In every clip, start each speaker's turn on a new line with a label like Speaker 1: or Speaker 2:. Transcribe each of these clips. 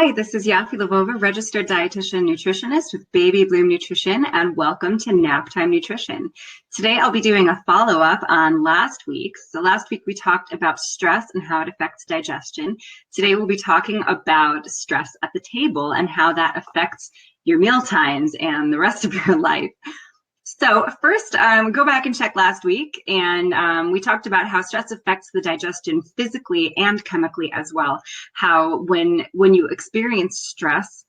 Speaker 1: Hi, this is Yaffi Lvova, registered dietitian nutritionist with Baby Bloom Nutrition, and welcome to Naptime Nutrition. Today I'll be doing a follow-up on last week. So last week we talked about stress and how it affects digestion. Today we'll be talking about stress at the table and how that affects your meal times and the rest of your life. So first, go back and check last week, and we talked about how stress affects the digestion physically and chemically as well. How when you experience stress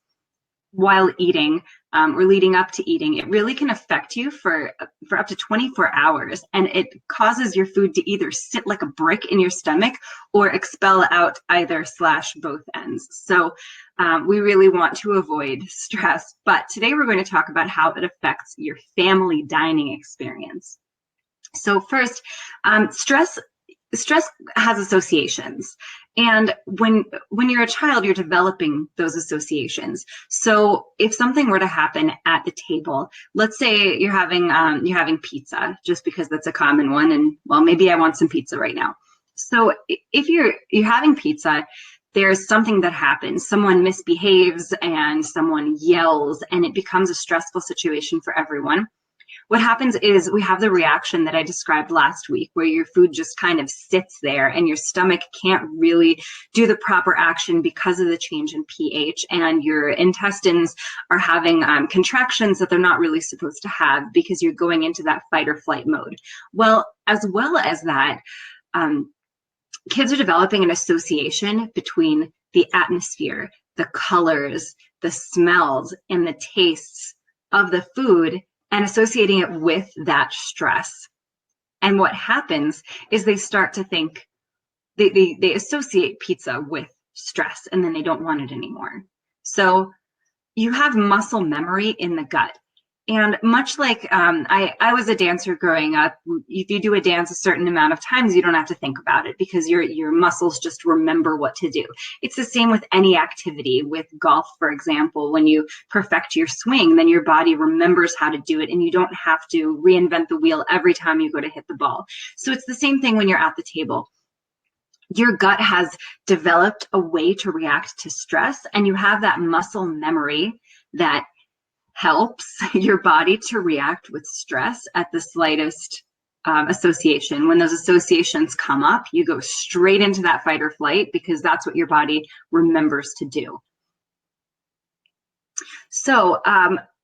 Speaker 1: while eating or leading up to eating, it really can affect you for up to 24 hours, and it causes your food to either sit like a brick in your stomach or expel out either/both ends. So we really want to avoid stress, but today we're going to talk about how it affects your family dining experience. So first, stress has associations, and when you're a child, you're developing those associations. So if something were to happen at the table, let's say you're having pizza, just because that's a common one, and well, maybe I want some pizza right now. So if you're having pizza, there's something that happens. Someone misbehaves and someone yells, and it becomes a stressful situation for everyone. What happens is we have the reaction that I described last week, where your food just kind of sits there and your stomach can't really do the proper action because of the change in pH, and your intestines are having contractions that they're not really supposed to have because you're going into that fight or flight mode. Well as that, kids are developing an association between the atmosphere, the colors, the smells, and the tastes of the food, and associating it with that stress. And what happens is they start to think, they associate pizza with stress, and then they don't want it anymore. So you have muscle memory in the gut. And much like I was a dancer growing up, if you do a dance a certain amount of times, you don't have to think about it because your muscles just remember what to do. It's the same with any activity. With golf, for example, when you perfect your swing, then your body remembers how to do it, and you don't have to reinvent the wheel every time you go to hit the ball. So it's the same thing when you're at the table. Your gut has developed a way to react to stress, and you have that muscle memory that helps your body to react with stress at the slightest association. When those associations come up, you go straight into that fight or flight because that's what your body remembers to do. So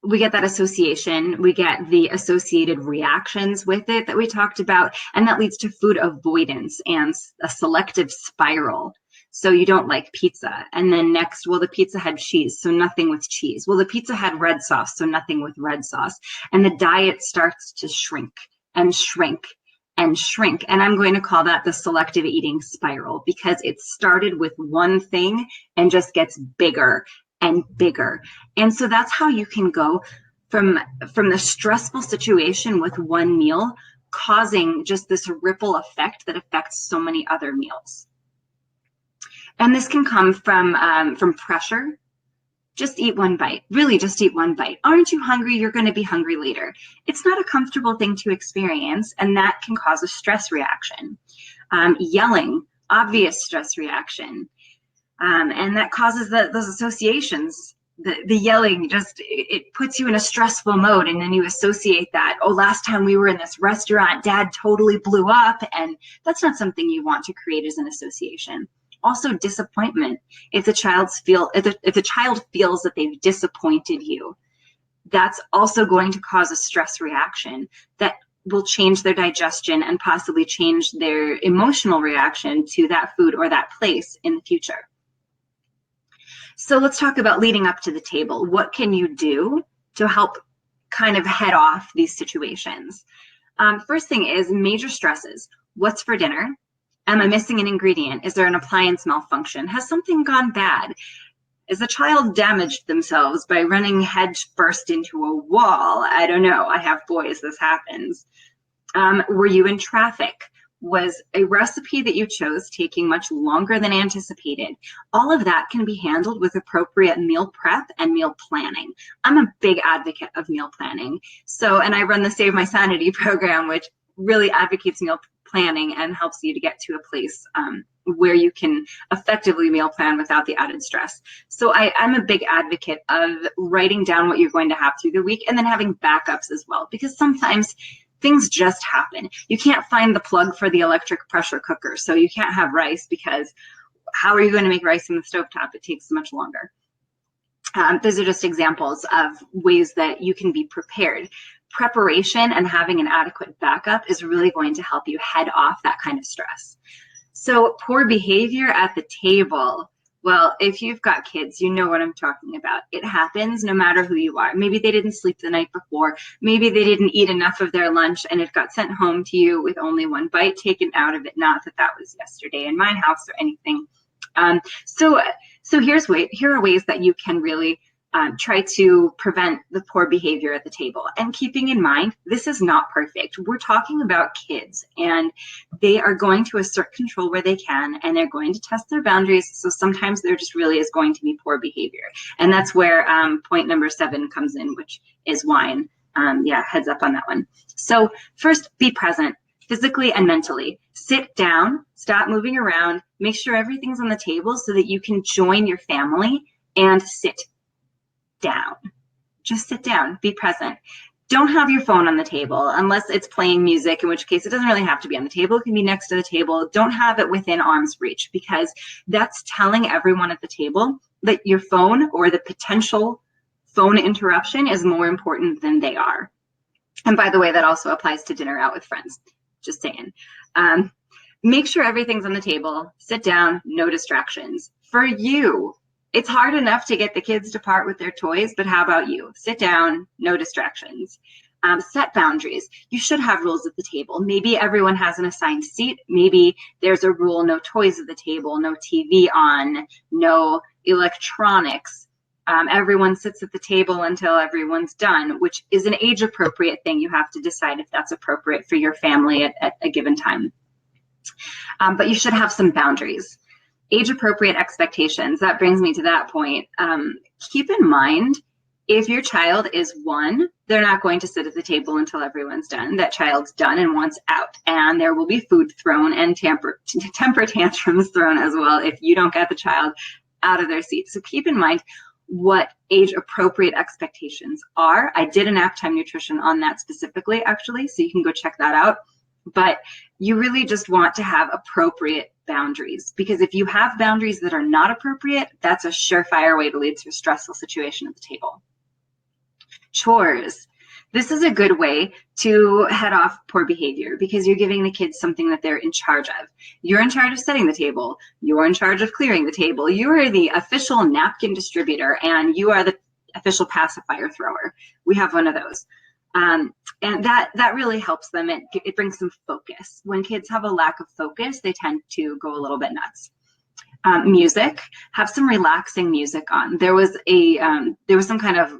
Speaker 1: we get that association, we get the associated reactions with it that we talked about, and that leads to food avoidance and a selective spiral. So you don't like pizza. And then next, well, the pizza had cheese, so nothing with cheese. Well, the pizza had red sauce, so nothing with red sauce. And the diet starts to shrink and shrink and shrink. And I'm going to call that the selective eating spiral, because it started with one thing and just gets bigger and bigger. And so that's how you can go from the stressful situation with one meal, causing just this ripple effect that affects so many other meals. And this can come from pressure. Just eat one bite. Really, just eat one bite. Aren't you hungry? You're going to be hungry later. It's not a comfortable thing to experience, and that can cause a stress reaction. Yelling, obvious stress reaction. And that causes those associations. The yelling it puts you in a stressful mode, and then you associate that, oh, last time we were in this restaurant, Dad totally blew up, and that's not something you want to create as an association. Also, disappointment. If the child feels that they've disappointed you, that's also going to cause a stress reaction that will change their digestion and possibly change their emotional reaction to that food or that place in the future. So let's talk about leading up to the table. What can you do to help kind of head off these situations? First thing is major stresses. What's for dinner? Am I missing an ingredient? Is there an appliance malfunction? Has something gone bad? Is the child damaged themselves by running head first into a wall? I don't know. I have boys. This happens. Were you in traffic? Was a recipe that you chose taking much longer than anticipated? All of that can be handled with appropriate meal prep and meal planning. I'm a big advocate of meal planning. So, and I run the Save My Sanity program, which really advocates meal planning and helps you to get to a place where you can effectively meal plan without the added stress. So I'm a big advocate of writing down what you're going to have through the week and then having backups as well, because sometimes things just happen. You can't find the plug for the electric pressure cooker, so you can't have rice, because how are you going to make rice in the stovetop? It takes much longer. Those are just examples of ways that you can be prepared. Preparation and having an adequate backup is really going to help you head off that kind of stress. So poor behavior at the table. Well, if you've got kids, you know what I'm talking about. It happens no matter who you are. Maybe they didn't sleep the night before. Maybe they didn't eat enough of their lunch and it got sent home to you with only one bite taken out of it. Not that that was yesterday in my house or anything. So here are ways that you can really try to prevent the poor behavior at the table. And keeping in mind, this is not perfect. We're talking about kids, and they are going to assert control where they can, and they're going to test their boundaries. So sometimes there just really is going to be poor behavior. And that's where point number 7 comes in, which is wine. Yeah, heads up on that one. So first, be present. Physically and mentally. Sit down, stop moving around, make sure everything's on the table so that you can join your family and sit down. Just sit down, be present. Don't have your phone on the table unless it's playing music, in which case it doesn't really have to be on the table. It can be next to the table. Don't have it within arm's reach, because that's telling everyone at the table that your phone or the potential phone interruption is more important than they are. And by the way, that also applies to dinner out with friends. Just saying. Make sure everything's on the table. Sit down, no distractions. For you, it's hard enough to get the kids to part with their toys, but how about you? Sit down, no distractions. Set boundaries. You should have rules at the table. Maybe everyone has an assigned seat. Maybe there's a rule, no toys at the table, no TV on, no electronics. Everyone sits at the table until everyone's done, which is an age-appropriate thing. You have to decide if that's appropriate for your family at a given time. But you should have some boundaries. Age-appropriate expectations. That brings me to that point. Keep in mind, if your child is 1, they're not going to sit at the table until everyone's done. That child's done and wants out. And there will be food thrown and temper tantrums thrown as well if you don't get the child out of their seat. So keep in mind what age-appropriate expectations are. I did a nap time nutrition on that specifically, actually, so you can go check that out. But you really just want to have appropriate boundaries, because if you have boundaries that are not appropriate, that's a surefire way to lead to a stressful situation at the table. Chores. This is a good way to head off poor behavior, because you're giving the kids something that they're in charge of. You're in charge of setting the table. You're in charge of clearing the table. You are the official napkin distributor, and you are the official pacifier thrower. We have one of those. And that really helps them. It brings some focus. When kids have a lack of focus, they tend to go a little bit nuts. Music. Have some relaxing music on. There was some kind of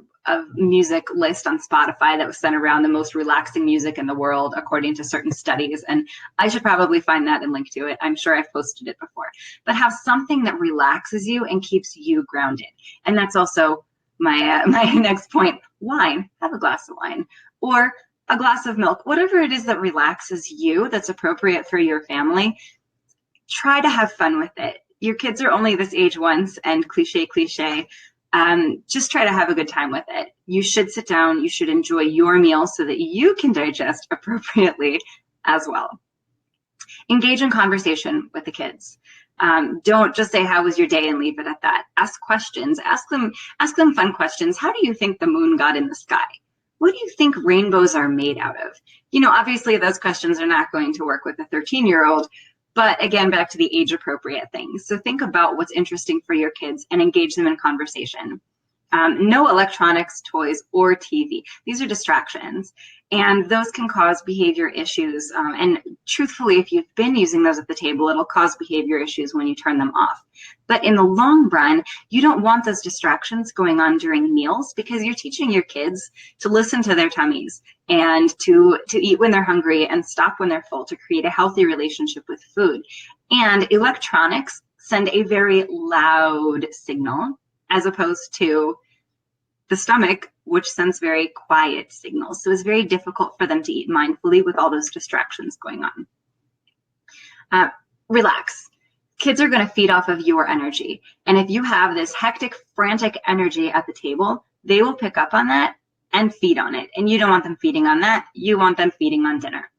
Speaker 1: music list on Spotify that was sent around, the most relaxing music in the world according to certain studies, and I should probably find that and link to it. I'm sure I've posted it before. But have something that relaxes you and keeps you grounded. And that's also my next point. Wine. Have a glass of wine or a glass of milk, whatever it is that relaxes you, that's appropriate for your family. Try to have fun with it. Your kids are only this age once, and cliche, just try to have a good time with it. You should sit down, you should enjoy your meal so that you can digest appropriately as well. Engage in conversation with the kids. Don't just say, how was your day, and leave it at that. Ask questions, ask them fun questions. How do you think the moon got in the sky? What do you think rainbows are made out of? You know, obviously those questions are not going to work with a 13-year-old, but again, back to the age-appropriate things. So think about what's interesting for your kids and engage them in conversation. No electronics, toys, or TV. These are distractions, and those can cause behavior issues. And truthfully, if you've been using those at the table, it'll cause behavior issues when you turn them off. But in the long run, you don't want those distractions going on during meals, because you're teaching your kids to listen to their tummies and to eat when they're hungry and stop when they're full, to create a healthy relationship with food. And electronics send a very loud signal, as opposed to the stomach, which sends very quiet signals. So it's very difficult for them to eat mindfully with all those distractions going on. Relax. Kids are going to feed off of your energy. And if you have this hectic, frantic energy at the table, they will pick up on that and feed on it. And you don't want them feeding on that. You want them feeding on dinner.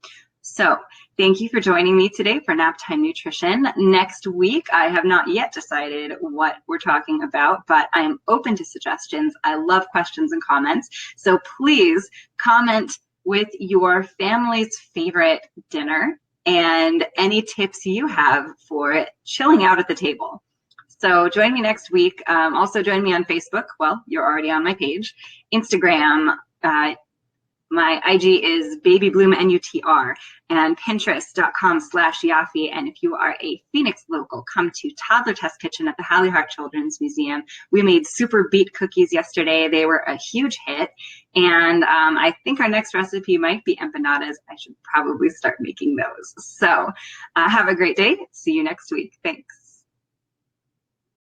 Speaker 1: So thank you for joining me today for Naptime Nutrition. Next week, I have not yet decided what we're talking about, but I am open to suggestions. I love questions and comments. So please comment with your family's favorite dinner and any tips you have for chilling out at the table. So join me next week. Also join me on Facebook. Well, you're already on my page. Instagram, my IG is babybloomnutr, and Pinterest.com/Yaffi. And if you are a Phoenix local, come to Toddler Test Kitchen at the Hallie Hart Children's Museum. We made super beet cookies yesterday. They were a huge hit. And I think our next recipe might be empanadas. I should probably start making those. So have a great day. See you next week. Thanks.